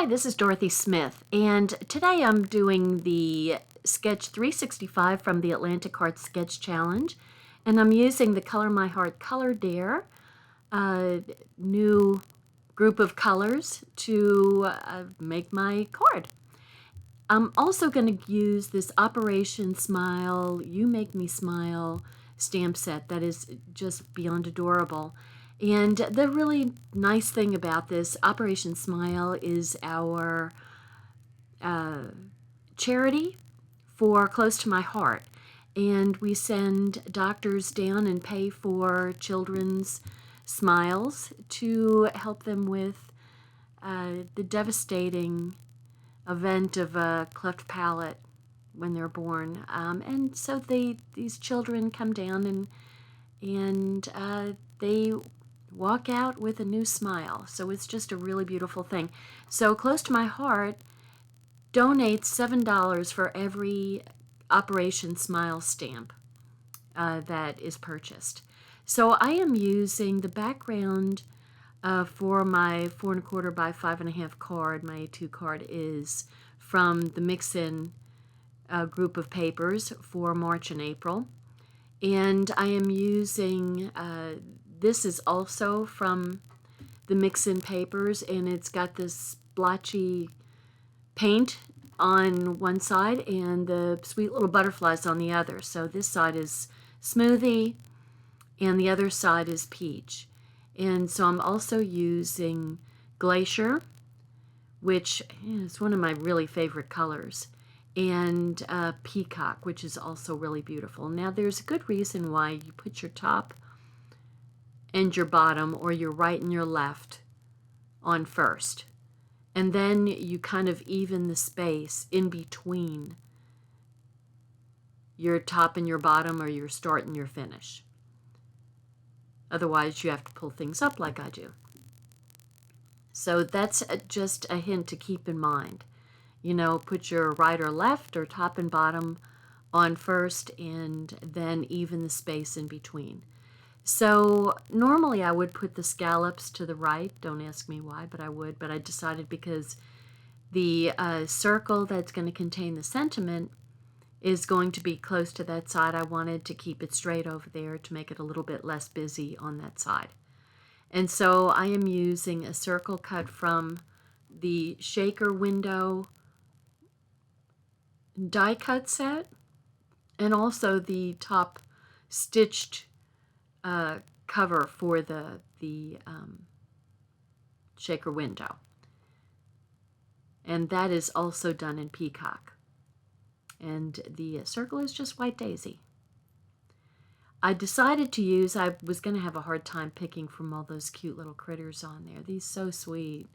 Hi, this is Dorothy Smith, and today I'm doing the Sketch 365 from the Atlantic Art Sketch Challenge, and I'm using the Color My Heart Color Dare new group of colors to make my card. I'm also going to use this Operation Smile, You Make Me Smile stamp set that is just beyond adorable. And the really nice thing about this Operation Smile is our charity for Close to My Heart. And we send doctors down and pay for children's smiles to help them with the devastating event of a cleft palate when they're born. And so these children come down and they walk out with a new smile. So it's just a really beautiful thing. So Close to My Heart donates $7 for every Operation Smile stamp that is purchased. So I am using the background for my 4 1/4 by 5 1/2 card. My A2 card is from the Mix-In group of papers for March and April. And I am using, this is also from the Mix-In papers, and it's got this splotchy paint on one side and the sweet little butterflies on the other. So this side is Smoothie and the other side is Peach. And so I'm also using Glacier, which is one of my really favorite colors, and Peacock, which is also really beautiful. Now there's a good reason why you put your top and your bottom, or your right and your left, on first. And then you kind of even the space in between your top and your bottom, or your start and your finish. Otherwise, you have to pull things up like I do. So that's just a hint to keep in mind. You know, put your right or left or top and bottom on first, and then even the space in between. So normally I would put the scallops to the right. Don't ask me why, but I would. But I decided because the circle that's going to contain the sentiment is going to be close to that side, I wanted to keep it straight over there to make it a little bit less busy on that side. And so I am using a circle cut from the Shaker Window die cut set, and also the top stitched cover for the Shaker Window. And that is also done in Peacock. And the circle is just White Daisy. I decided to use, I was going to have a hard time picking from all those cute little critters on there. These so sweet.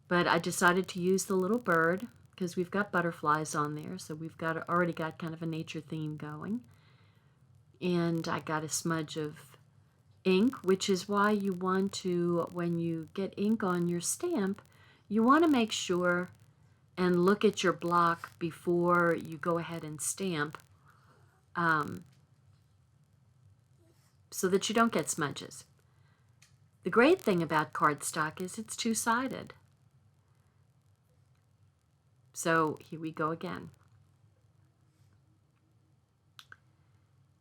But I decided to use the little bird because we've got butterflies on there. So we've already got kind of a nature theme going. And I got a smudge of ink, which is why you want to, when you get ink on your stamp, you want to make sure and look at your block before you go ahead and stamp, so that you don't get smudges. The great thing about cardstock is it's two-sided. So here we go again.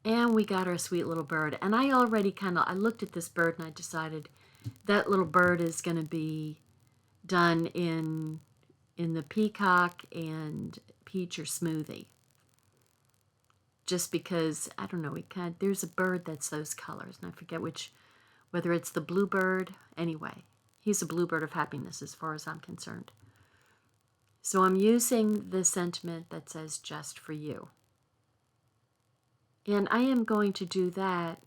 And we got our sweet little bird. And I already I looked at this bird and I decided that little bird is going to be done in the Peacock and Peach or Smoothie. Just because, I don't know, there's a bird that's those colors, and I forget whether it's the bluebird. Anyway, he's a bluebird of happiness as far as I'm concerned. So I'm using the sentiment that says just for you. And I am going to do that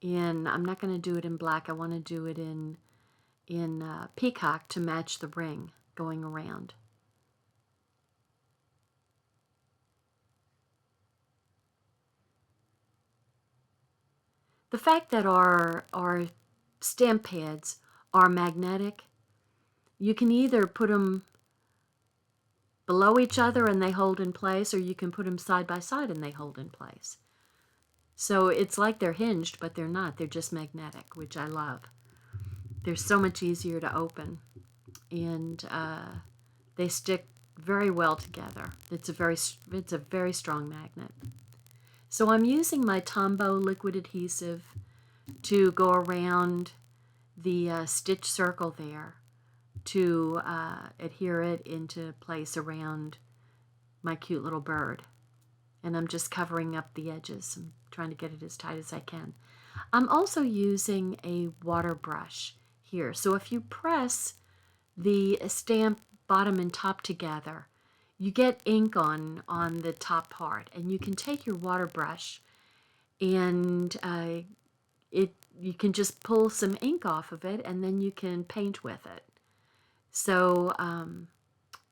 I'm not going to do it in black. I want to do it in Peacock to match the ring going around. The fact that our stamp pads are magnetic, you can either put them below each other and they hold in place, or you can put them side by side and they hold in place. So it's like they're hinged, but they're not. They're just magnetic, which I love. They're so much easier to open. and they stick very well together. It's a very strong magnet. So I'm using my Tombow liquid adhesive to go around the stitch circle there to adhere it into place around my cute little bird. And I'm just covering up the edges. I'm trying to get it as tight as I can. I'm also using a water brush here. So if you press the stamp bottom and top together, you get ink on the top part, and you can take your water brush and you can just pull some ink off of it, and then you can paint with it. So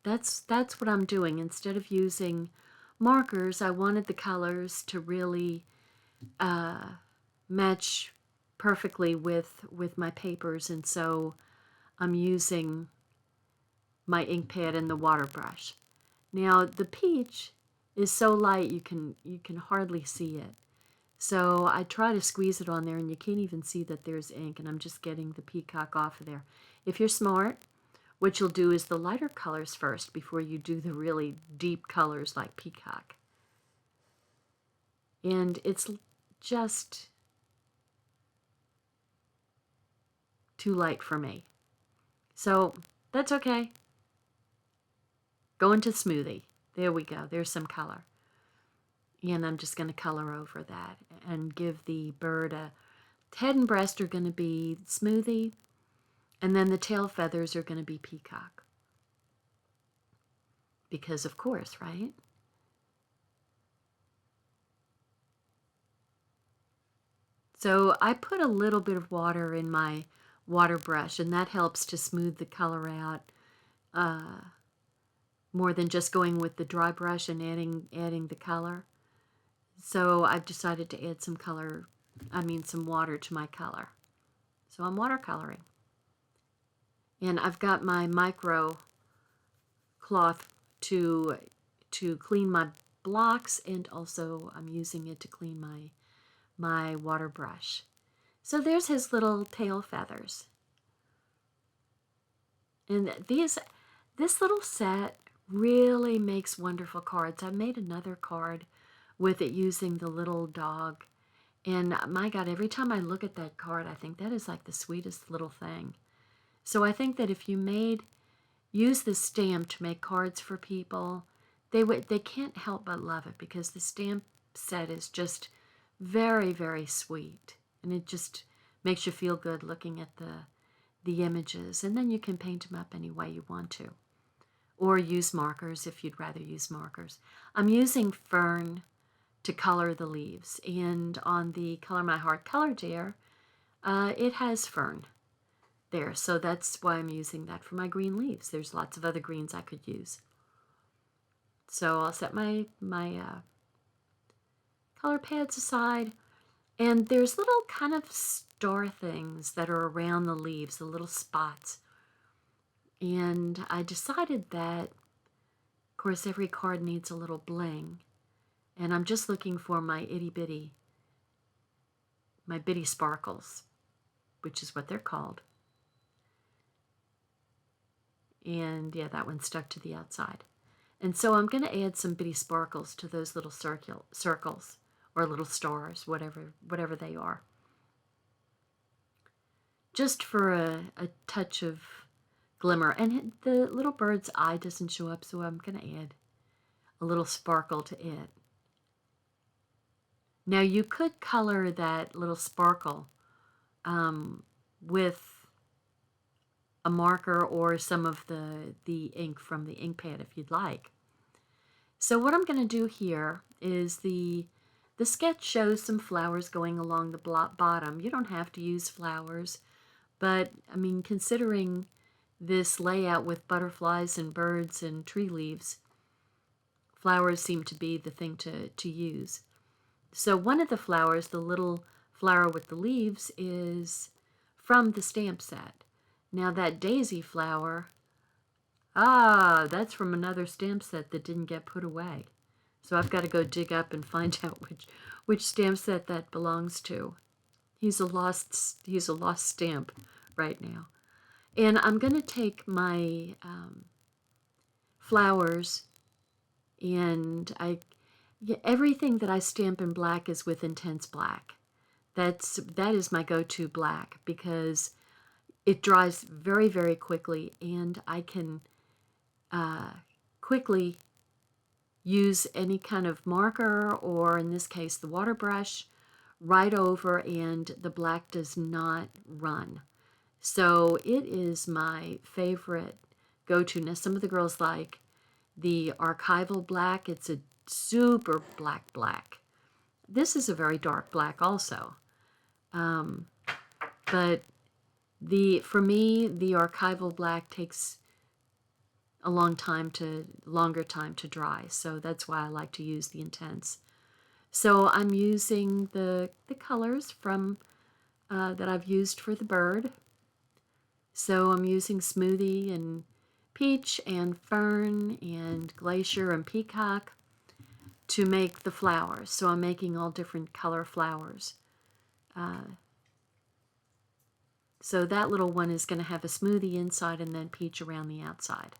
that's what I'm doing. Instead of using markers, I wanted the colors to really match perfectly with my papers, and so I'm using my ink pad and the water brush. Now the peach is so light you can hardly see it. So I try to squeeze it on there, and you can't even see that there's ink, and I'm just getting the peacock off of there. If you're smart, what you'll do is the lighter colors first before you do the really deep colors like peacock. And it's just too light for me. So that's okay. Go into smoothie. There we go. There's some color. And I'm just going to color over that and give the bird a head and breast are going to be smoothie, and then the tail feathers are going to be peacock. Because of course, right? So I put a little bit of water in my water brush, and that helps to smooth the color out more than just going with the dry brush and adding the color. So I've decided to add some some water to my color. So I'm watercoloring. And I've got my micro cloth to clean my blocks, and also I'm using it to clean my water brush. So there's his little tail feathers. And this little set really makes wonderful cards. I made another card with it using the little dog. And my God, every time I look at that card, I think that is like the sweetest little thing. So I think that if you use this stamp to make cards for people, they can't help but love it, because the stamp set is just very, very sweet. And it just makes you feel good looking at the images. And then you can paint them up any way you want to. Or use markers if you'd rather use markers. I'm using fern to color the leaves. And on the Color My Heart color dare, it has fern there. So that's why I'm using that for my green leaves. There's lots of other greens I could use. So I'll set my color pads aside. And there's little kind of star things that are around the leaves, the little spots. And I decided that, of course, every card needs a little bling. And I'm just looking for my bitty sparkles, which is what they're called. And yeah, that one stuck to the outside. And so I'm going to add some bitty sparkles to those little circles or little stars, whatever they are. Just for a touch of glimmer. And the little bird's eye doesn't show up, so I'm going to add a little sparkle to it. Now you could color that little sparkle with a marker or some of the ink from the ink pad if you'd like. So what I'm going to do here is the sketch shows some flowers going along the bottom. You don't have to use flowers, but I mean, considering this layout with butterflies and birds and tree leaves, flowers seem to be the thing to use. So one of the flowers, the little flower with the leaves, is from the stamp set. Now that daisy flower, that's from another stamp set that didn't get put away. So I've got to go dig up and find out which stamp set that belongs to. He's a lost stamp right now. And I'm going to take my flowers, and everything that I stamp in black is with Intense Black. That is my go-to black because it dries very, very quickly, and I can quickly use any kind of marker, or in this case the water brush, right over, and the black does not run. So it is my favorite go-to. Now some of the girls like the archival black. It's a super black. This is a very dark black also. But for me, the archival black takes a longer time to dry. So that's why I like to use the Intense. So I'm using the colors from that I've used for the bird. So I'm using Smoothie and Peach and Fern and Glacier and Peacock to make the flowers. So I'm making all different color flowers. So that little one is going to have a smoothie inside and then peach around the outside.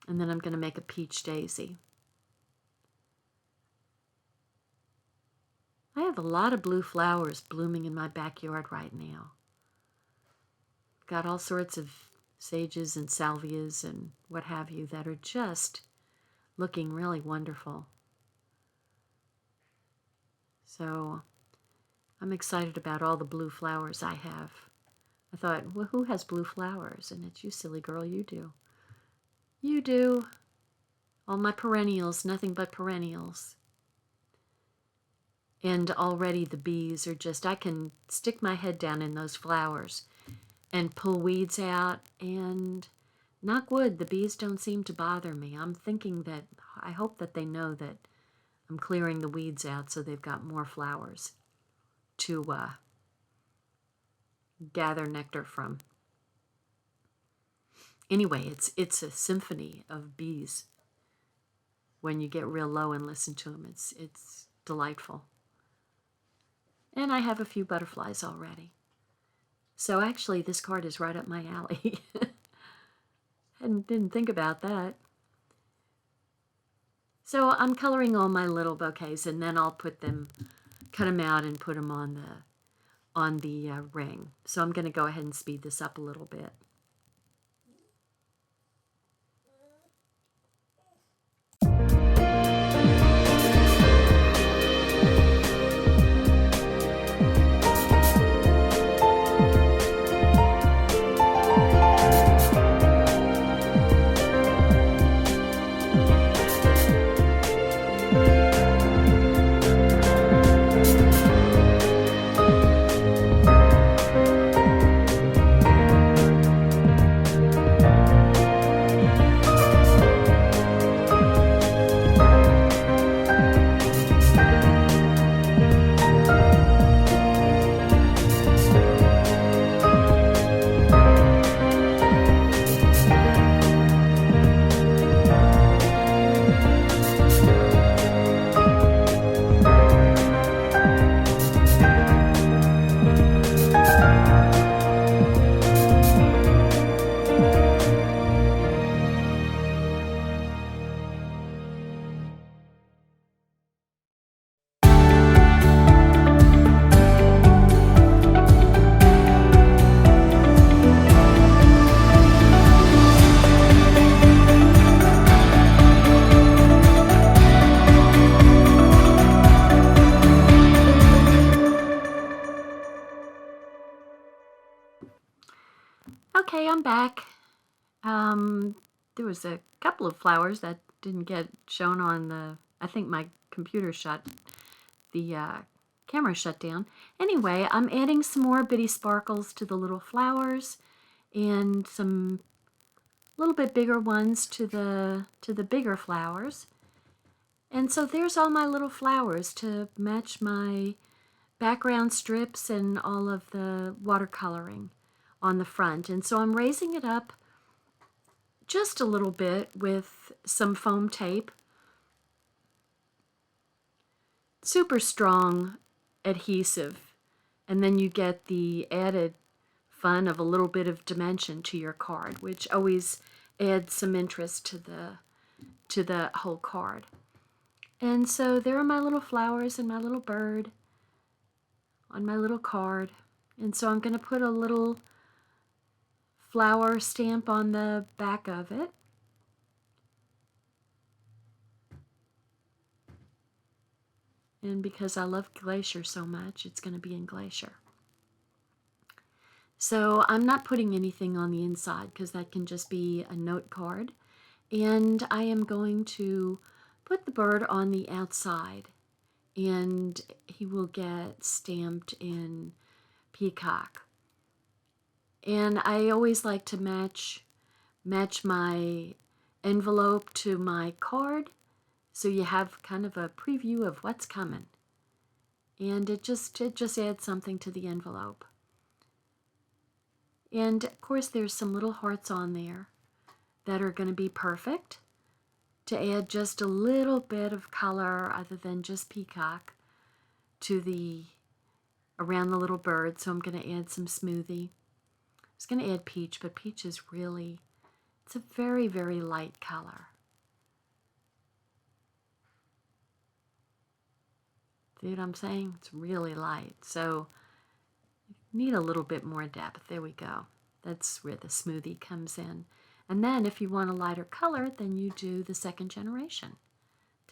And then I'm going to make a peach daisy. I have a lot of blue flowers blooming in my backyard right now. Got all sorts of sages and salvias and what have you that are just looking really wonderful. So I'm excited about all the blue flowers I have. I thought, well, who has blue flowers? And it's you, silly girl, you do. You do. All my perennials, nothing but perennials. And already the bees are just, I can stick my head down in those flowers and pull weeds out, and knock wood, the bees don't seem to bother me. I'm thinking that, I hope that they know that I'm clearing the weeds out so they've got more flowers to gather nectar from. Anyway, it's a symphony of bees. When you get real low and listen to them, it's delightful. And I have a few butterflies already. So actually, this card is right up my alley. And didn't think about that. So I'm coloring all my little bouquets, and then I'll cut them out and put them on the ring. So I'm going to go ahead and speed this up a little bit. Okay, I'm back. There was a couple of flowers that didn't get shown on the, I think my computer the camera shut down. Anyway, I'm adding some more bitty sparkles to the little flowers and some little bit bigger ones to the bigger flowers. And so there's all my little flowers to match my background strips and all of the watercoloring on the front. And so I'm raising it up just a little bit with some foam tape. Super strong adhesive. And then you get the added fun of a little bit of dimension to your card, which always adds some interest to the whole card. And so there are my little flowers and my little bird on my little card. And so I'm going to put a little flower stamp on the back of it. And because I love Glacier so much, it's going to be in Glacier. So I'm not putting anything on the inside because that can just be a note card. And I am going to put the bird on the outside, and he will get stamped in peacock. And I always like to match my envelope to my card, so you have kind of a preview of what's coming. And it just adds something to the envelope. And of course there's some little hearts on there that are going to be perfect to add just a little bit of color other than just peacock to around the little bird. So I'm going to add some smoothie. I was going to add peach, but peach is really, it's a very, very light color. See what I'm saying? It's really light. So need a little bit more depth. There we go. That's where the smoothie comes in. And then if you want a lighter color, then you do the second generation.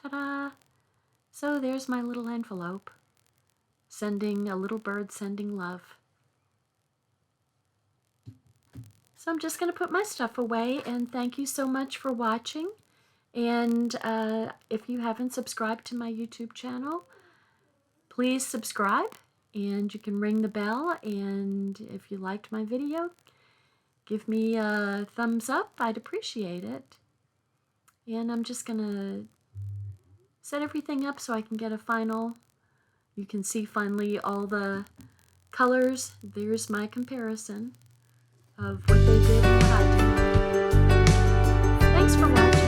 Ta-da! So there's my little envelope. Sending a little bird sending love. So I'm just going to put my stuff away, and thank you so much for watching. And if you haven't subscribed to my YouTube channel, please subscribe, and you can ring the bell. And if you liked my video, give me a thumbs up. I'd appreciate it. And I'm just going to set everything up so I can get a final. You can see finally all the colors. There's my comparison of what they did and what I did. Thanks for watching.